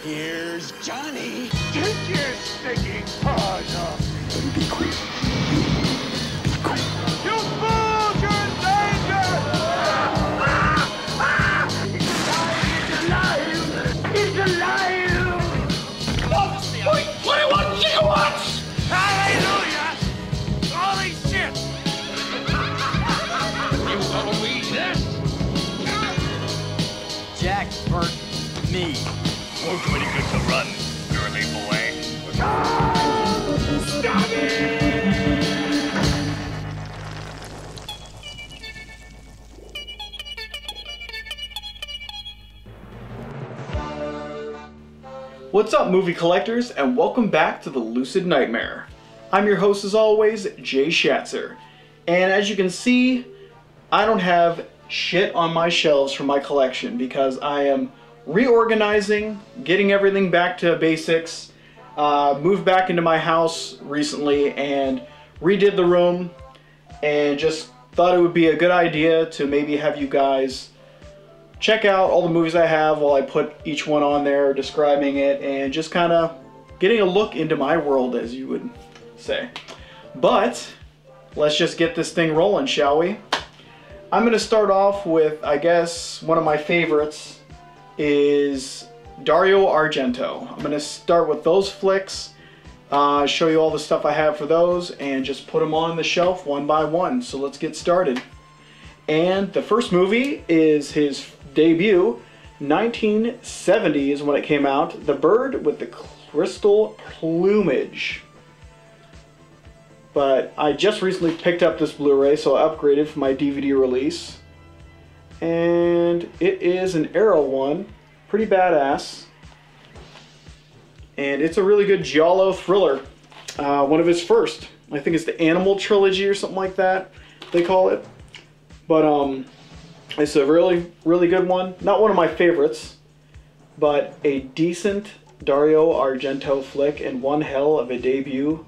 Here's Johnny. Take your stinking paws off me. Be cool. Be cool. You fools! You're in danger! He's alive! He's alive! Wait, 21 gigawatts! Hallelujah! Holy shit! You gonna read this? Jack Burt, me. We're pretty good to run, girly boy. Stop it! What's up, movie collectors, and welcome back to the Lucid Nightmare. I'm your host, as always, Jay Schatzer. And as you can see, I don't have shit on my shelves for my collection because I am reorganizing, getting everything back to basics. Moved back into my house recently and redid the room, and just thought it would be a good idea to maybe have you guys check out all the movies I have while I put each one on there, describing it, and just kind of getting a look into my world, as you would say. But let's just get this thing rolling, shall we? I'm going to start off with, I guess, one of my favorites is Dario Argento. I'm going to start with those flicks, show you all the stuff I have for those, and just put them on the shelf one by one. So let's get started. And the first movie is his debut, 1970 is when it came out, The Bird with the Crystal Plumage. But I just recently picked up this Blu-ray, so I upgraded for my DVD release. And it is an Arrow one, pretty badass. And it's a really good giallo thriller. One of his first. I think it's the Animal Trilogy or something like that, they call it. But it's a really, really good one. Not one of my favorites, but a decent Dario Argento flick, and one hell of a debut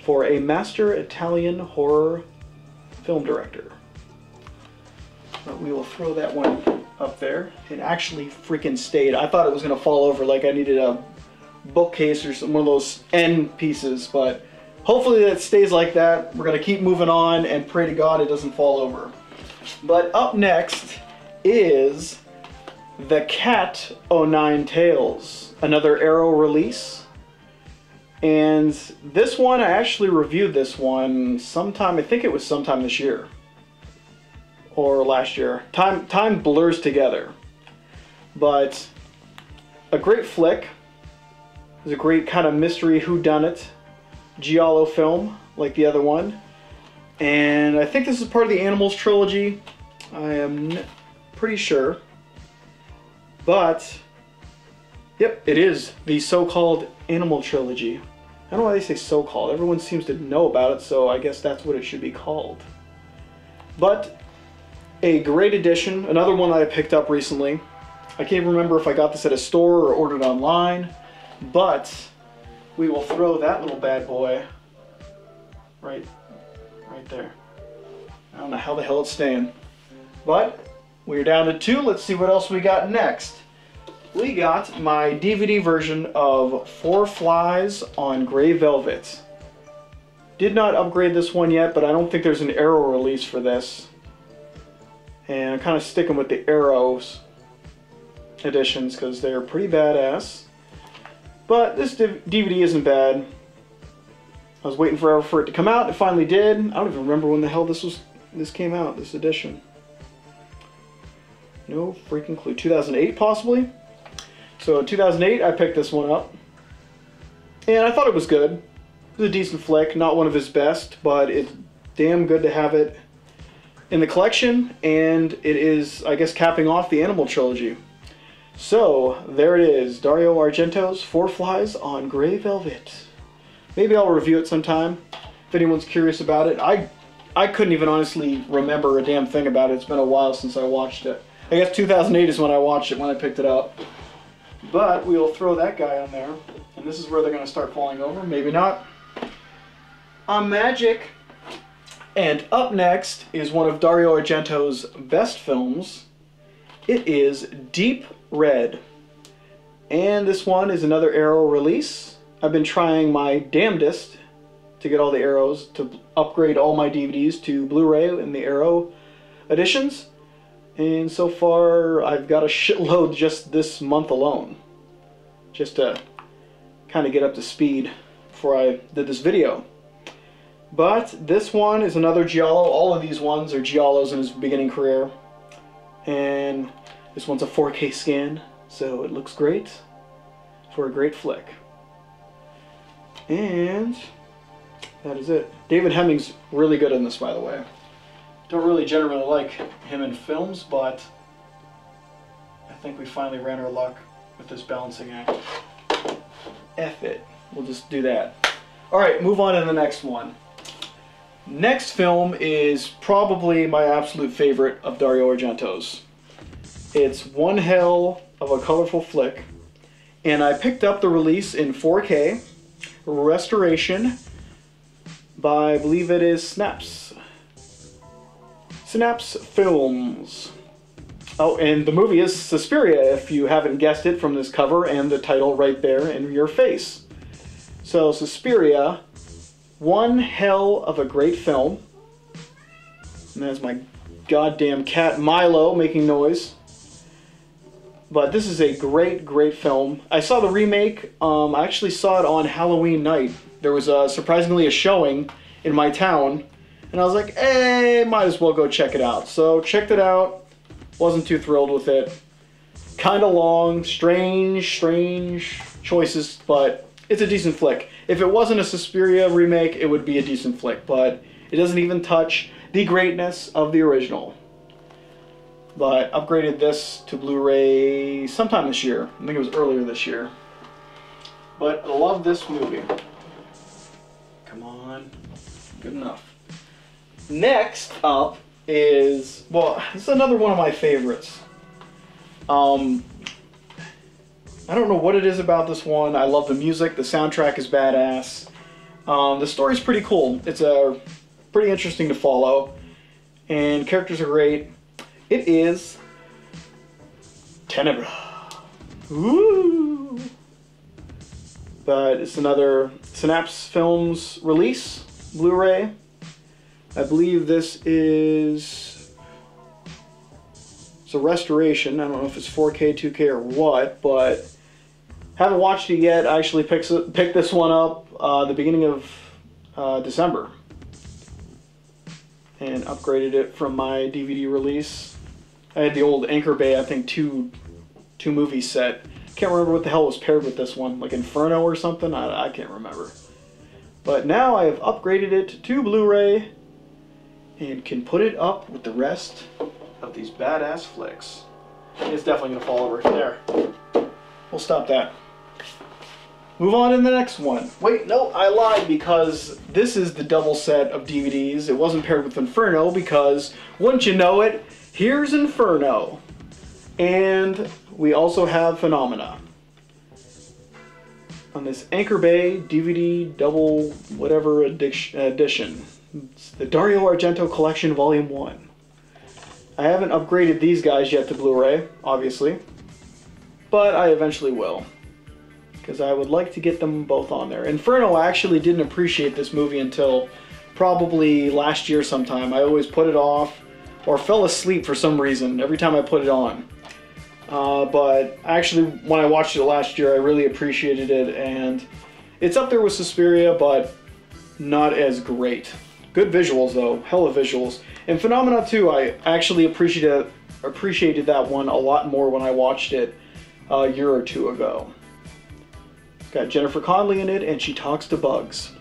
for a master Italian horror film director. But we will throw that one up there. It actually freaking stayed. I thought it was going to fall over, like I needed a bookcase or some one of those end pieces, but hopefully that stays like that. We're going to keep moving on and pray to God it doesn't fall over. But up next is The Cat O' Nine Tails, another Arrow release. And this one, I actually reviewed this one sometime, I think it was sometime this year. Or last year. Time blurs together. But a great flick. It's a great kind of mystery whodunit giallo film like the other one. And I think this is part of the Animals trilogy. I am pretty sure. But yep, it is the so-called Animal trilogy. I don't know why they say so-called. Everyone seems to know about it, so I guess that's what it should be called. But a great addition, another one that I picked up recently. I can't remember if I got this at a store or ordered online, but we will throw that little bad boy right there. I don't know how the hell it's staying. But we're down to two. Let's see what else we got next. We got my DVD version of Four Flies on Grey Velvet. Did not upgrade this one yet, but I don't think there's an Arrow release for this. And I'm kind of sticking with the Arrows editions because they're pretty badass. But this DVD isn't bad. I was waiting forever for it to come out. It finally did. I don't even remember when the hell this came out, this edition. No freaking clue. 2008 possibly? So in 2008 I picked this one up. And I thought it was good. It was a decent flick. Not one of his best, but it's damn good to have it in the collection, and it is, I guess, capping off the Animal trilogy. So there it is, Dario Argento's Four Flies on Grey Velvet. Maybe I'll review it sometime if anyone's curious about it. I couldn't even honestly remember a damn thing about it. It's been a while since I watched it. I guess 2008 is when I watched it, when I picked it up. But we will throw that guy on there, and this is where they're going to start falling over. Maybe not. Magic. And up next is one of Dario Argento's best films. It is Deep Red. And this one is another Arrow release. I've been trying my damnedest to get all the Arrows, to upgrade all my DVDs to Blu-ray in the Arrow editions. And so far, I've got a shitload just this month alone. Just to kind of get up to speed before I did this video. But this one is another Giallo. All of these ones are Giallos in his beginning career. And this one's a 4K scan, so it looks great for a great flick. And that is it. David Hemming's really good in this, by the way. Don't really generally like him in films, but I think we finally ran our luck with this balancing act. F it. We'll just do that. Alright, move on to the next one. Next film is probably my absolute favorite of Dario Argento's. It's one hell of a colorful flick, and I picked up the release in 4K restoration by, I believe it is Synapse Films. Oh, and the movie is Suspiria, if you haven't guessed it from this cover and the title right there in your face. So, Suspiria, one hell of a great film. And that's my goddamn cat Milo making noise. But this is a great, great film. I saw the remake. I actually saw it on Halloween night. There was surprisingly a showing in my town. And I was like, hey, might as well go check it out. So, checked it out. Wasn't too thrilled with it. Kind of long, strange choices, but it's a decent flick. If it wasn't a Suspiria remake, it would be a decent flick, but it doesn't even touch the greatness of the original. But upgraded this to Blu-ray sometime this year. I think it was earlier this year. But I love this movie. Come on. Good enough. Next up is, well, this is another one of my favorites. I don't know what it is about this one. I love the music. The soundtrack is badass. The story's pretty cool. It's pretty interesting to follow. And characters are great. It is Tenebra. Ooh. But it's another Synapse Films release, Blu-ray. I believe this is it's a restoration. I don't know if it's 4K, 2K, or what, but haven't watched it yet. I actually picked this one up the beginning of December and upgraded it from my DVD release. I had the old Anchor Bay, I think, two movie set. Can't remember what the hell was paired with this one, like Inferno or something. I can't remember. But now I have upgraded it to Blu-ray and can put it up with the rest of these badass flicks. It's definitely gonna fall over there. We'll stop that. Move on to the next one. Wait, no, I lied, because this is the double set of DVDs. It wasn't paired with Inferno because, wouldn't you know it, here's Inferno. And we also have Phenomena on this Anchor Bay DVD double whatever edition. It's the Dario Argento Collection Volume 1. I haven't upgraded these guys yet to Blu-ray, obviously, but I eventually will, because I would like to get them both on there. Inferno, I actually didn't appreciate this movie until probably last year sometime. I always put it off or fell asleep for some reason every time I put it on. But actually, when I watched it last year, I really appreciated it, and it's up there with Suspiria, but not as great. Good visuals, though. Hella visuals. And Phenomena 2, I actually appreciated that one a lot more when I watched it a year or two ago. Got Jennifer Connelly in it, and she talks to bugs.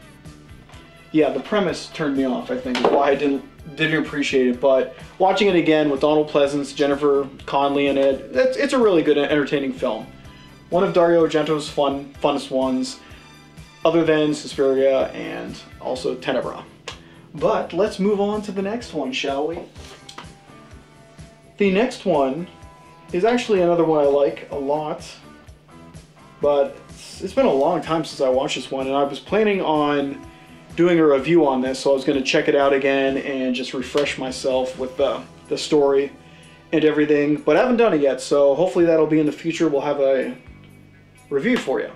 Yeah, the premise turned me off, I think, is why I didn't appreciate it, but watching it again with Donald Pleasance, Jennifer Connelly in it, it's a really good, entertaining film. One of Dario Argento's funnest ones, other than Suspiria and also Tenebra. But let's move on to the next one, shall we? The next one is actually another one I like a lot, but it's been a long time since I watched this one, and I was planning on doing a review on this, so I was going to check it out again and just refresh myself with the story and everything, but I haven't done it yet, so hopefully that'll be in the future. We'll have a review for you.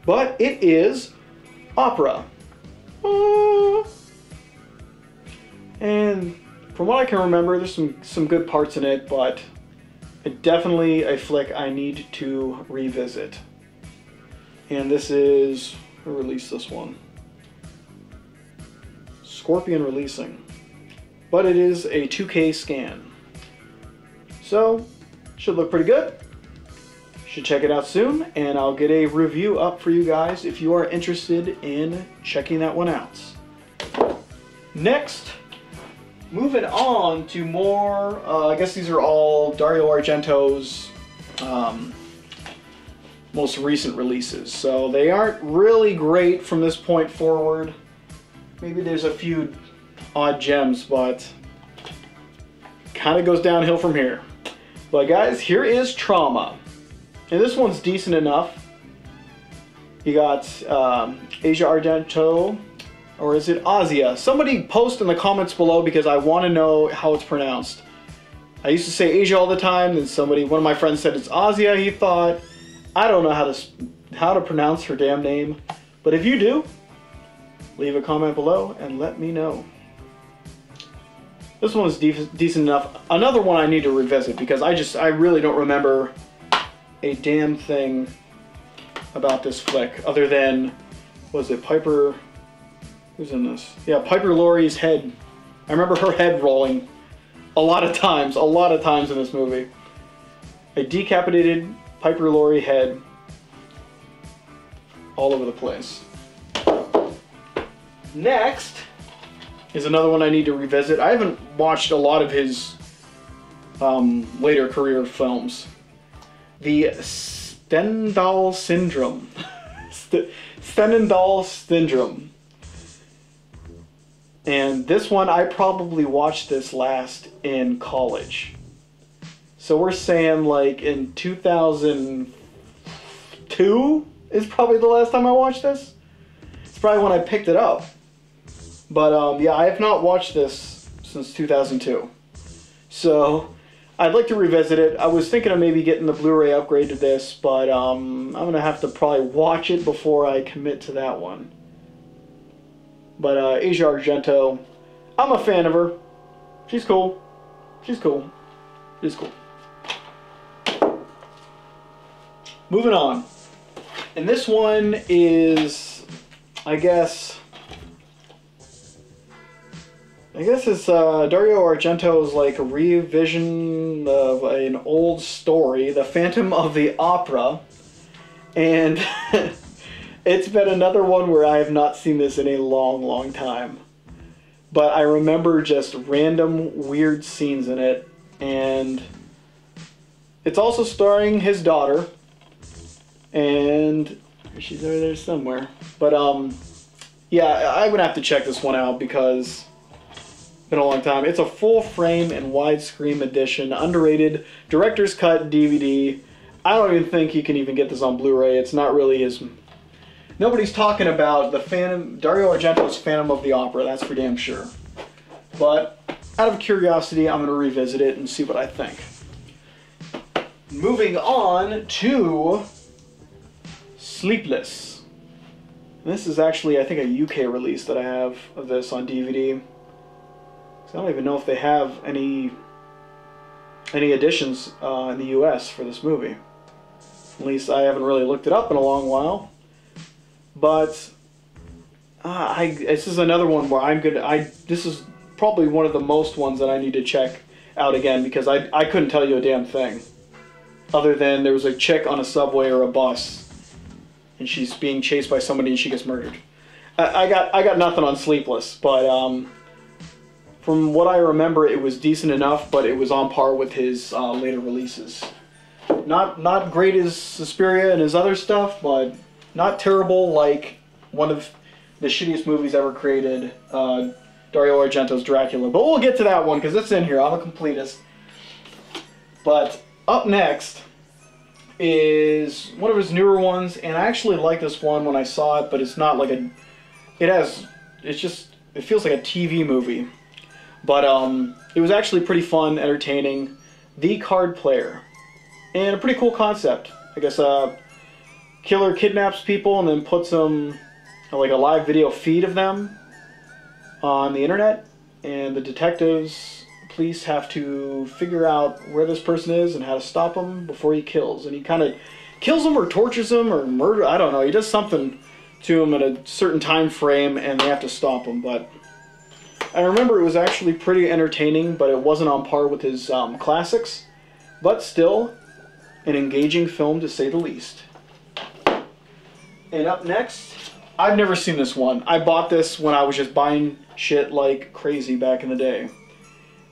But it is opera. And from what I can remember, there's some good parts in it, but it's definitely a flick I need to revisit. And this is, who released this one? Scorpion Releasing. But it is a 2K scan. So, should look pretty good. Should check it out soon, and I'll get a review up for you guys if you are interested in checking that one out. Next, moving on to more, I guess these are all Dario Argento's most recent releases. So they aren't really great from this point forward. Maybe there's a few odd gems, but kind of goes downhill from here. But guys, here is Trauma. And this one's decent enough. You got Asia Argento, or is it Azia? Somebody post in the comments below because I want to know how it's pronounced. I used to say Asia all the time, then one of my friends said it's Azia, he thought. I don't know how to pronounce her damn name. But if you do, leave a comment below and let me know. This one was decent enough. Another one I need to revisit because I really don't remember a damn thing about this flick other than, was it Piper? Who's in this? Yeah, Piper Laurie's head. I remember her head rolling a lot of times in this movie. A decapitated Piper Laurie head all over the place. Next is another one I need to revisit. I haven't watched a lot of his later career films. The Stendhal Syndrome. Stendhal Syndrome. And this one, I probably watched this last in college. So we're saying like in 2002 is probably the last time I watched this. It's probably when I picked it up. But yeah, I have not watched this since 2002. So I'd like to revisit it. I was thinking of maybe getting the Blu-ray upgrade to this, but I'm going to have to probably watch it before I commit to that one. But Asia Argento, I'm a fan of her. She's cool. She's cool. She's cool. Moving on. And this one is, I guess it's Dario Argento's like a revision of an old story, The Phantom of the Opera. And it's been another one where I have not seen this in a long, long time. But I remember just random weird scenes in it. And it's also starring his daughter. And she's over there somewhere. But yeah, I'm gonna have to check this one out because it's been a long time. It's a full frame and widescreen edition, underrated director's cut DVD. I don't even think you can even get this on Blu-ray. It's not really his. Nobody's talking about the Dario Argento's Phantom of the Opera. That's for damn sure. But out of curiosity, I'm gonna revisit it and see what I think. Moving on to Sleepless. This is actually, I think, a UK release that I have of this on DVD. I don't even know if they have any editions in the US for this movie. At least I haven't really looked it up in a long while. But this is another one where this is probably one of the most ones that I need to check out again because I couldn't tell you a damn thing. Other than there was a chick on a subway or a bus and she's being chased by somebody and she gets murdered. I got nothing on Sleepless, but from what I remember, it was decent enough, but it was on par with his later releases. Not great as Suspiria and his other stuff, but not terrible like one of the shittiest movies ever created, Dario Argento's Dracula. But we'll get to that one because it's in here. I'm a completist. But up next is one of his newer ones, and I actually like this one when I saw it, but it's not like it feels like a TV movie. But it was actually pretty fun, entertaining. The Card Player. And a pretty cool concept. I guess killer kidnaps people and then puts them, like a live video feed of them on the internet, and the detectives, police have to figure out where this person is and how to stop him before he kills. And he kind of kills him or tortures him or murder, I don't know, he does something to him at a certain time frame and they have to stop him. But I remember it was actually pretty entertaining, but it wasn't on par with his classics, but still an engaging film to say the least. And up next, I've never seen this one. I bought this when I was just buying shit like crazy back in the day.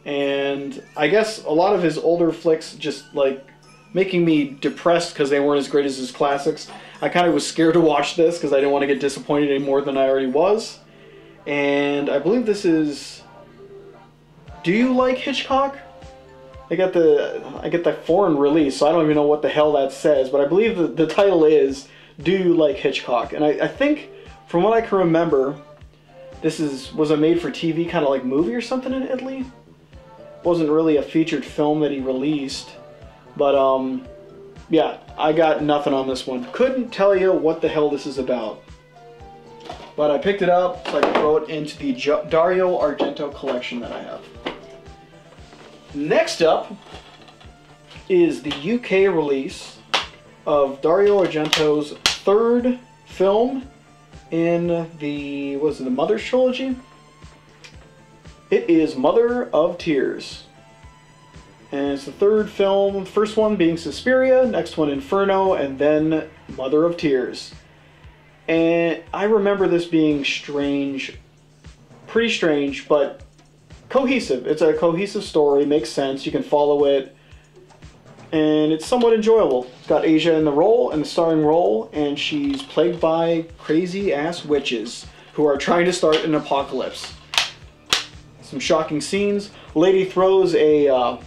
And I guess a lot of his older flicks just like making me depressed because they weren't as great as his classics. I kind of was scared to watch this because I didn't want to get disappointed any more than I already was. And I believe this is Do You Like Hitchcock? I get the foreign release, so I don't even know what the hell that says, but I believe the title is Do You Like Hitchcock? And I think, from what I can remember, this was a made-for-TV kind of like movie or something in Italy. Wasn't really a featured film that he released, but yeah, I got nothing on this one. Couldn't tell you what the hell this is about. But I picked it up so I could throw it into the Dario Argento collection that I have. Next up is the UK release of Dario Argento's third film in the, what is it, the Mother's trilogy? It is Mother of Tears. And it's the third film, first one being Suspiria, next one Inferno, and then Mother of Tears. And I remember this being strange, pretty strange, but cohesive. It's a cohesive story, makes sense, you can follow it, and it's somewhat enjoyable. It's got Asia in the role, in the starring role, and she's plagued by crazy-ass witches who are trying to start an apocalypse. Some shocking scenes. Lady throws a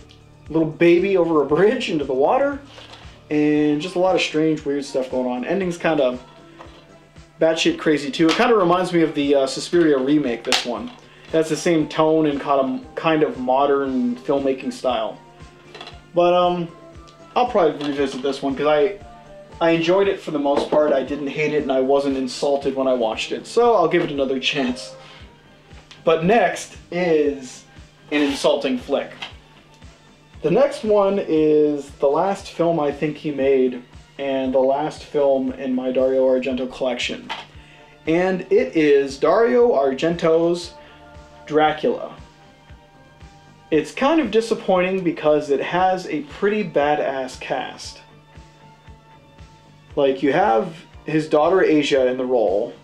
little baby over a bridge into the water, and just a lot of strange, weird stuff going on. Ending's kind of batshit crazy too. It kind of reminds me of the Suspiria remake, this one. That's the same tone and kind of modern filmmaking style. But I'll probably revisit this one because I enjoyed it for the most part. I didn't hate it and I wasn't insulted when I watched it. So I'll give it another chance. But next is an insulting flick. The next one is the last film I think he made and the last film in my Dario Argento collection. And it is Dario Argento's Dracula. It's kind of disappointing because it has a pretty badass cast. Like, you have his daughter Asia in the role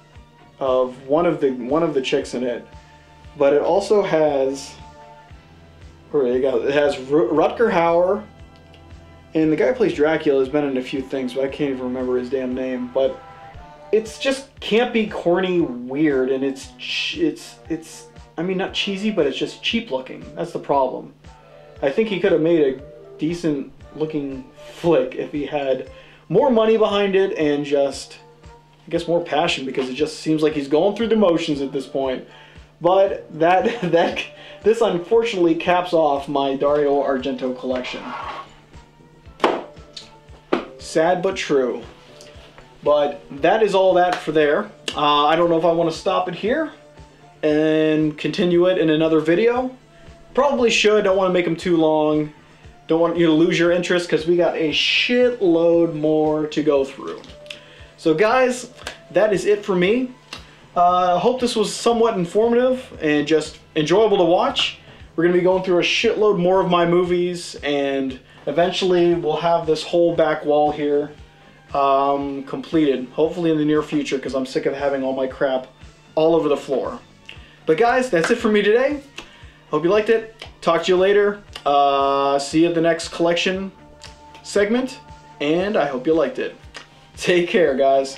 of one of the chicks in it, but it also has, it has Rutger Hauer, and the guy who plays Dracula has been in a few things, but I can't even remember his damn name. But it's just campy, corny, weird, and it's I mean, not cheesy, but it's just cheap looking. That's the problem. I think he could have made a decent looking flick if he had more money behind it and just, I guess, more passion, because it just seems like he's going through the motions at this point. But this unfortunately caps off my Dario Argento collection. Sad but true. But that is all that for there. I don't know if I want to stop it here and continue it in another video. Probably should. Don't want to make them too long. Don't want you to lose your interest because we got a shitload more to go through. So guys, that is it for me. I hope this was somewhat informative and just enjoyable to watch. We're going to be going through a shitload more of my movies, and eventually we'll have this whole back wall here completed, hopefully in the near future, because I'm sick of having all my crap all over the floor. But guys, that's it for me today. Hope you liked it. Talk to you later. See you at the next collection segment, and I hope you liked it. Take care, guys.